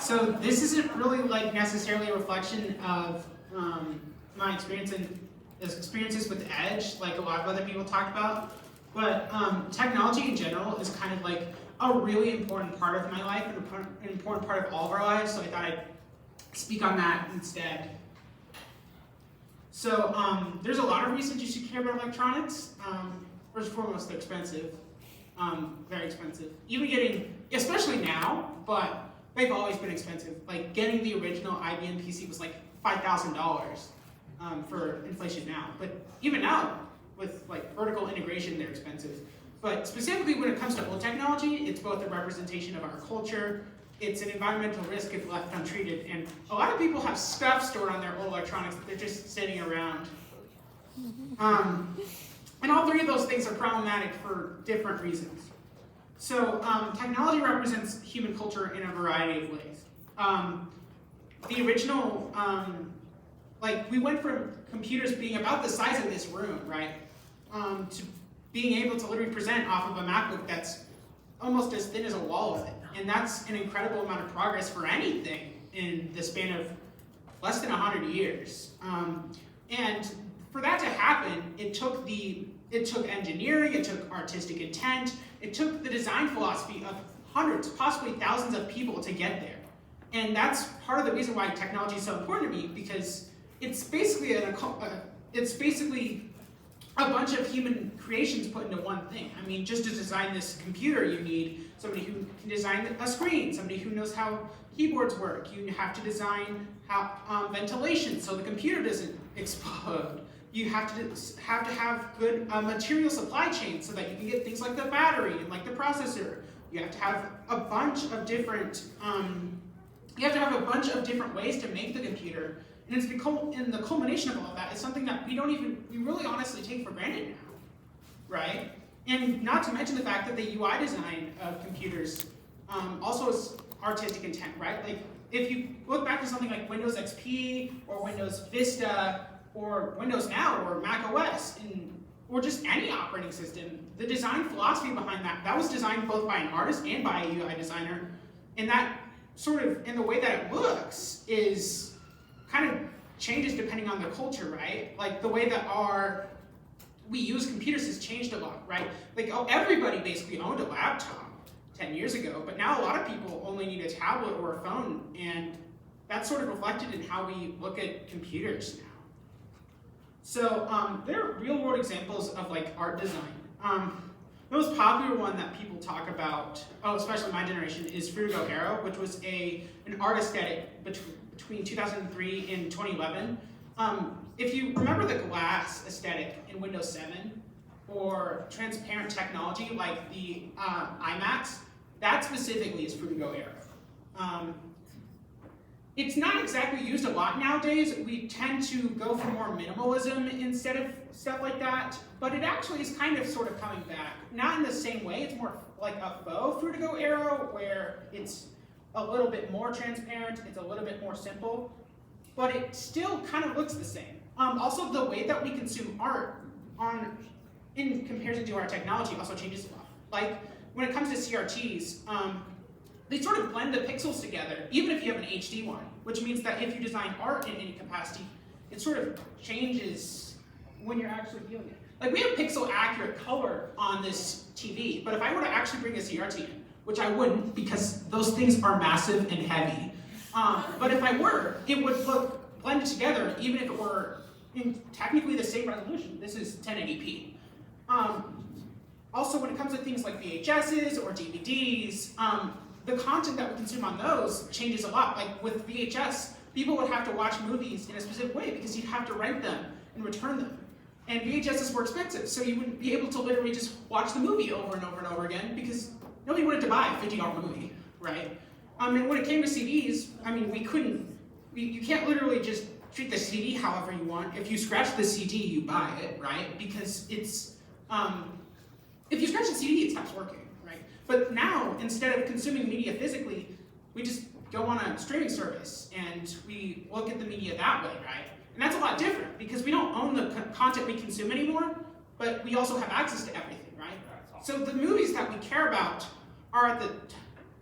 So this isn't really like necessarily a reflection of my experiences with Edge, like a lot of other people talked about. But technology in general is kind of like a really important part of my life and an important part of all of our lives. So I thought I'd speak on that instead. So there's a lot of reasons you should care about electronics. First and foremost, they're expensive, very expensive. Even getting, especially now, but they've always been expensive. Like getting the original IBM PC was like $5,000 for inflation now. But even now, with like vertical integration, they're expensive. But specifically when it comes to old technology, it's both a representation of our culture, it's an environmental risk if left untreated, and a lot of people have stuff stored on their old electronics that they're just sitting around. And all three of those things are problematic for different reasons. So technology represents human culture in a variety of ways. The original, like we went from computers being about the size of this room, right, to being able to literally present off of a MacBook that's almost as thin as a wall of it. And that's an incredible amount of progress for anything in the span of less than 100 years. And for that to happen, it took engineering, it took artistic intent, it took the design philosophy of hundreds, possibly thousands of people to get there. And that's part of the reason why technology is so important to me, because it's basically a bunch of human creations put into one thing. I mean, just to design this computer, you need somebody who can design a screen, somebody who knows how keyboards work. You have to design how ventilation so the computer doesn't explode. You have to have good material supply chain so that you can get things like the battery and like the processor. You have to have a bunch of different ways to make the computer. And it's the culmination of all of that is something that we really honestly take for granted now, right? And not to mention the fact that the UI design of computers also is artistic intent, right? Like if you look back to something like Windows XP or Windows Vista or Windows Now or Mac OS or just any operating system, the design philosophy behind that was designed both by an artist and by a UI designer. And that sort of, and the way that it looks is kind of changes depending on the culture, right? Like the way that we use computers has changed a lot, right? Like everybody basically owned a laptop 10 years ago, but now a lot of people only need a tablet or a phone, and that's sort of reflected in how we look at computers now. So there are real world examples of like art design. The most popular one that people talk about, especially my generation, is Frugo Arrow, which was an art aesthetic between 2003 and 2011. If you remember the glass aesthetic in Windows 7 or transparent technology like the iMacs, that specifically is Frugo Arrow. It's not exactly used a lot nowadays. We tend to go for more minimalism instead of stuff like that, but it actually is kind of sort of coming back. Not in the same way, it's more like a faux Frugo Arrow where it's a little bit more transparent, it's a little bit more simple, but it still kind of looks the same. Also, the way that we consume art in comparison to our technology also changes a lot. Like when it comes to CRTs, they sort of blend the pixels together, even if you have an HD one, which means that if you design art in any capacity, it sort of changes when you're actually viewing it. Like we have pixel accurate color on this TV, but if I were to actually bring a CRT in, which I wouldn't because those things are massive and heavy, but if I were, it would look blended together even if it were in technically the same resolution. This is 1080p. Also, when it comes to things like VHSs or DVDs, the content that we consume on those changes a lot. Like with VHS, people would have to watch movies in a specific way because you'd have to rent them and return them. And VHSs were expensive, so you wouldn't be able to literally just watch the movie over and over and over again because nobody wanted to buy a $50 movie, right? And when it came to CDs, I mean, you can't literally just treat the CD however you want. If you scratch the CD, you buy it, right? Because it's, if you scratch the CD, it stops working. But now, instead of consuming media physically, we just go on a streaming service and we look at the media that way, right? And that's a lot different because we don't own the content we consume anymore, but we also have access to everything, right? So the movies that we care about are at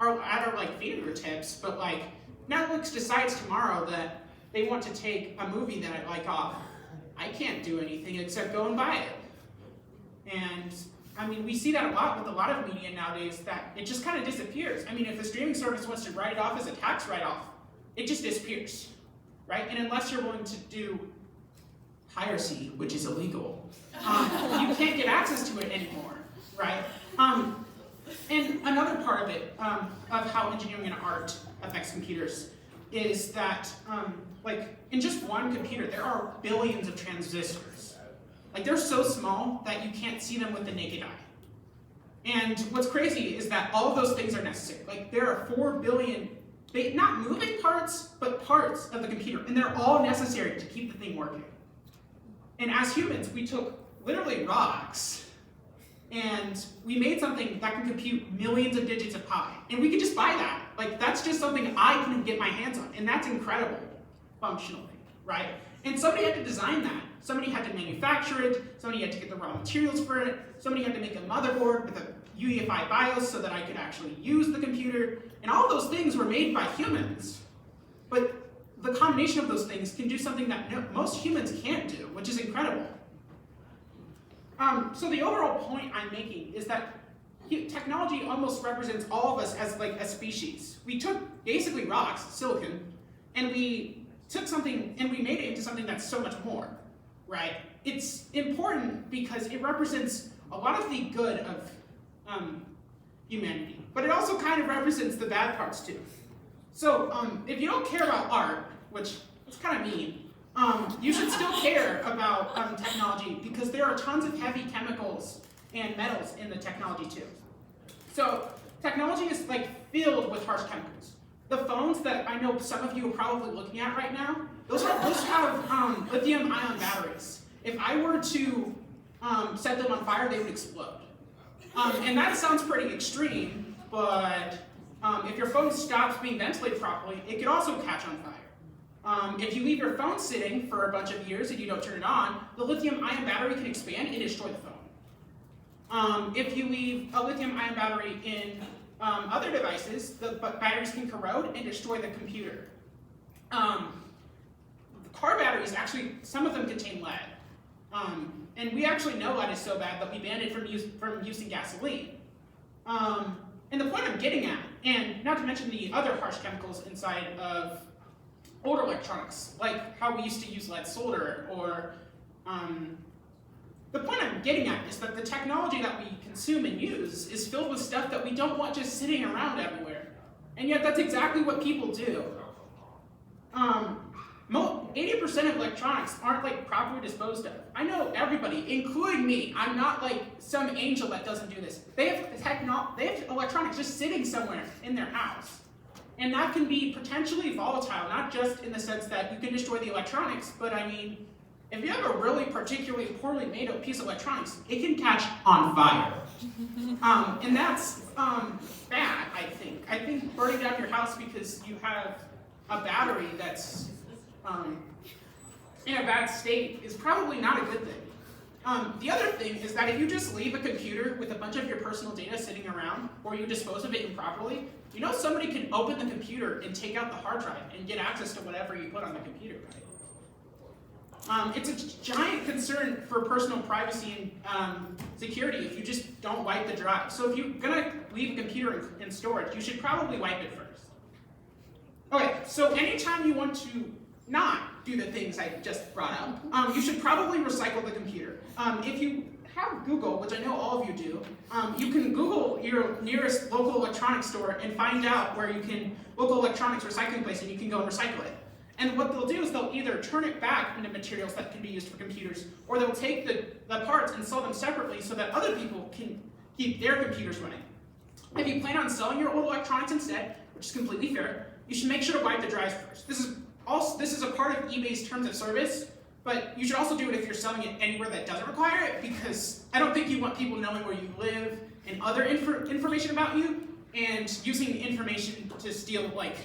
our like fingertips, but like Netflix decides tomorrow that they want to take a movie that I like off, I can't do anything except go and buy it. And I mean, we see that a lot with a lot of media nowadays, that it just kind of disappears. I mean, if a streaming service wants to write it off as a tax write-off, it just disappears, right? And unless you're willing to do piracy, which is illegal, you can't get access to it anymore, right? And another part of it, of how engineering and art affects computers, is that, like, in just one computer, there are billions of transistors. Like, they're so small that you can't see them with the naked eye. And what's crazy is that all of those things are necessary. Like, there are 4 billion, not moving parts, but parts of the computer, and they're all necessary to keep the thing working. And as humans, we took literally rocks, and we made something that can compute millions of digits of pi. And we could just buy that. Like, that's just something I can get my hands on, and that's incredible, functionally, right? And somebody had to design that. Somebody had to manufacture it, somebody had to get the raw materials for it, somebody had to make a motherboard with a UEFI BIOS so that I could actually use the computer, and all of those things were made by humans. But the combination of those things can do something that most humans can't do, which is incredible. So the overall point I'm making is that technology almost represents all of us as like a species. We took basically rocks, silicon, and we took something and we made it into something that's so much more, right? It's important because it represents a lot of the good of humanity, but it also kind of represents the bad parts too. So if you don't care about art, which is kind of mean, you should still care about technology, because there are tons of heavy chemicals and metals in the technology too. So technology is like filled with harsh chemicals. The phones that I know some of you are probably looking at right now, those have lithium-ion batteries. If I were to set them on fire, they would explode. And that sounds pretty extreme, but if your phone stops being ventilated properly, it could also catch on fire. If you leave your phone sitting for a bunch of years and you don't turn it on, the lithium-ion battery can expand and destroy the phone. If you leave a lithium-ion battery in other devices, the batteries can corrode and destroy the computer. Car batteries, actually, some of them contain lead. And we actually know lead is so bad that we banned it from use in gasoline. And the point I'm getting at, and not to mention the other harsh chemicals inside of older electronics, like how we used to use lead solder, or the point I'm getting at is that the technology that we consume and use is filled with stuff that we don't want just sitting around everywhere. And yet that's exactly what people do. 80% of electronics aren't like properly disposed of. I know everybody, including me. I'm not like some angel that doesn't do this. They have electronics just sitting somewhere in their house. And that can be potentially volatile, not just in the sense that you can destroy the electronics, but I mean, if you have a really particularly poorly made up piece of electronics, it can catch on fire. And that's bad, I think. I think burning down your house because you have a battery that's in a bad state is probably not a good thing. The other thing is that if you just leave a computer with a bunch of your personal data sitting around, or you dispose of it improperly, you know somebody can open the computer and take out the hard drive and get access to whatever you put on the computer, right? It's a giant concern for personal privacy and security if you just don't wipe the drive. So if you're gonna leave a computer in storage, you should probably wipe it first. Okay, so anytime you want to not do the things I just brought up, you should probably recycle the computer. If you have Google, which I know all of you do, you can Google your nearest local electronics store and find out where you can, local electronics recycling place, and you can go and recycle it. And what they'll do is they'll either turn it back into materials that can be used for computers, or they'll take the parts and sell them separately so that other people can keep their computers running. If you plan on selling your old electronics instead, which is completely fair, you should make sure to wipe the drives first. This is a part of eBay's terms of service, but you should also do it if you're selling it anywhere that doesn't require it, because I don't think you want people knowing where you live and other information about you, and using information to steal, like,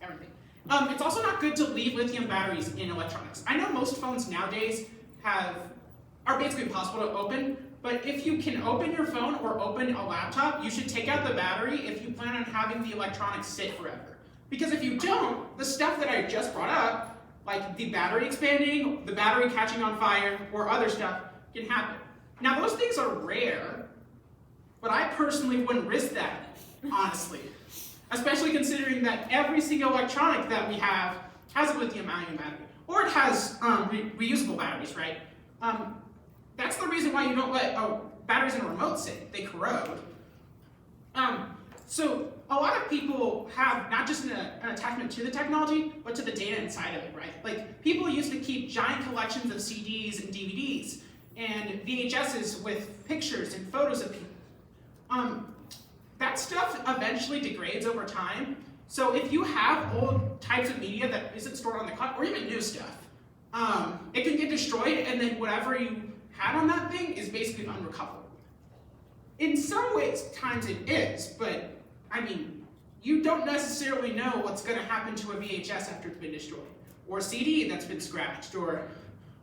everything. It's also not good to leave lithium batteries in electronics. I know most phones nowadays are basically impossible to open, but if you can open your phone or open a laptop, you should take out the battery if you plan on having the electronics sit forever. Because if you don't, the stuff that I just brought up, like the battery expanding, the battery catching on fire, or other stuff, can happen. Now those things are rare, but I personally wouldn't risk that, honestly. Especially considering that every single electronic that we have has a lithium-ion battery. Or it has reusable batteries, right? That's the reason why you don't let batteries in a remote sit. They corrode. So a lot of people have not just an attachment to the technology, but to the data inside of it, right? Like, people used to keep giant collections of CDs and DVDs and VHSs with pictures and photos of people. That stuff eventually degrades over time. So if you have old types of media that isn't stored on the cloud, or even new stuff, it can get destroyed, and then whatever you had on that thing is basically unrecoverable. In some ways, times it is, but I mean, you don't necessarily know what's going to happen to a VHS after it's been destroyed, or a CD that's been scratched, or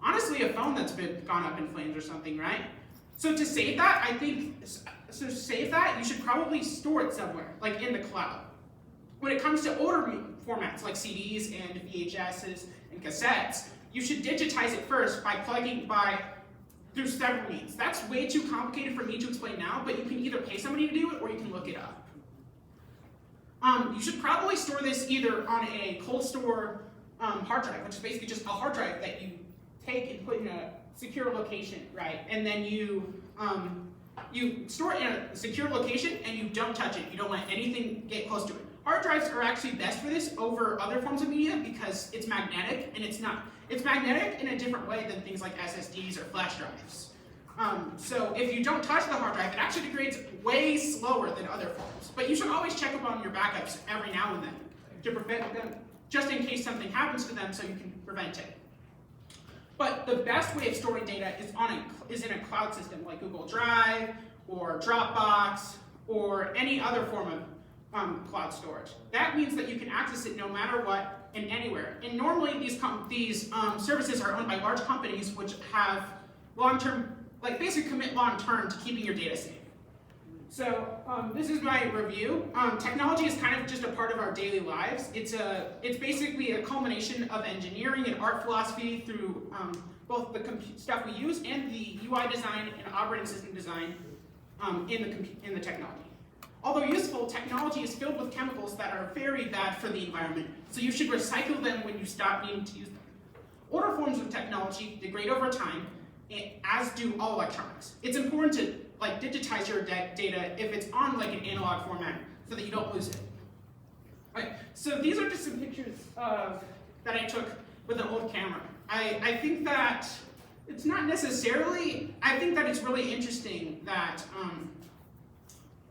honestly a phone that's been gone up in flames or something, right? So to save that, to save that, you should probably store it somewhere, like in the cloud. When it comes to older formats like CDs and VHSs and cassettes, you should digitize it first through several means. That's way too complicated for me to explain now, but you can either pay somebody to do it or you can look it up. You should probably store this either on a cold store hard drive, which is basically just a hard drive that you take and put in a secure location, right? And then you store it in a secure location and you don't touch it. You don't let anything get close to it. Hard drives are actually best for this over other forms of media because it's magnetic, and it's magnetic in a different way than things like SSDs or flash drives. So if you don't touch the hard drive, it actually degrades way slower than other forms. But you should always check up on your backups every now and then to prevent them, just in case something happens to them so you can prevent it. But the best way of storing data is in a cloud system like Google Drive or Dropbox or any other form of cloud storage. That means that you can access it no matter what and anywhere. And normally these services are owned by large companies which have long-term, like basically commit long-term to keeping your data safe. So this is my review. Technology is kind of just a part of our daily lives. It's basically a culmination of engineering and art philosophy through both the stuff we use and the UI design and operating system design in the technology. Although useful, technology is filled with chemicals that are very bad for the environment, so you should recycle them when you stop needing to use them. Older forms of technology degrade over time, as do all electronics. It's important to digitize your data if it's on like an analog format so that you don't lose it. Right, so these are just some pictures that I took with an old camera. I think that it's not necessarily, I think that it's really interesting that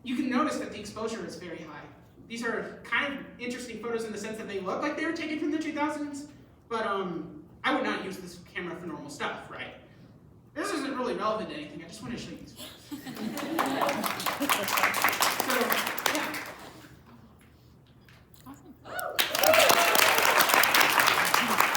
you can notice that the exposure is very high. These are kind of interesting photos in the sense that they look like they were taken from the 2000s, but I would not use this camera for normal stuff, right? This isn't really relevant to anything, I just want to show you these photos.